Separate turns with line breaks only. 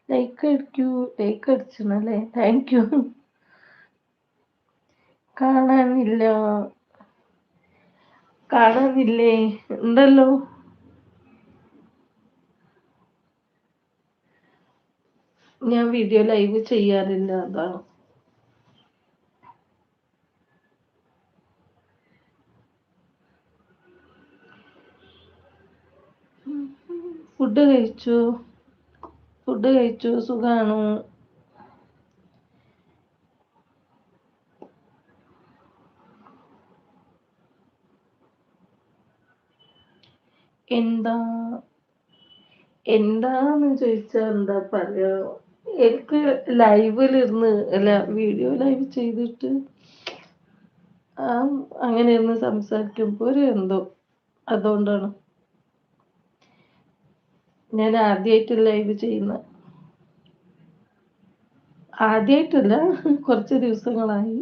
Like അടിക്കൂ. ലൈക്ക് അടിച്ചണല്ലേ, താങ്ക് യു. കാണാനില്ല. കാണാനില്ലേ? ഉണ്ടല്ലോ. ഞാൻ വീഡിയോ ലൈവ് ചെയ്യാറില്ല, അതാണ്. ഫുഡ് കഴിച്ചു. ഫുഡ് കഴിച്ചു. സുഖാണോ? എന്താ എന്താന്ന് ചോദിച്ചാ എന്താ പറയാ, എനിക്ക് ലൈവിലിരുന്ന് അല്ല വീഡിയോ ലൈവ് ചെയ്തിട്ട് ആ അങ്ങനെ ഇരുന്ന് സംസാരിക്കുമ്പോ ഒരു എന്തോ, അതുകൊണ്ടാണ്. ഞാൻ ആദ്യമായിട്ട് ലൈവ് ചെയ്യുന്ന. ആദ്യമായിട്ടല്ല, കുറച്ച് ദിവസങ്ങളായി.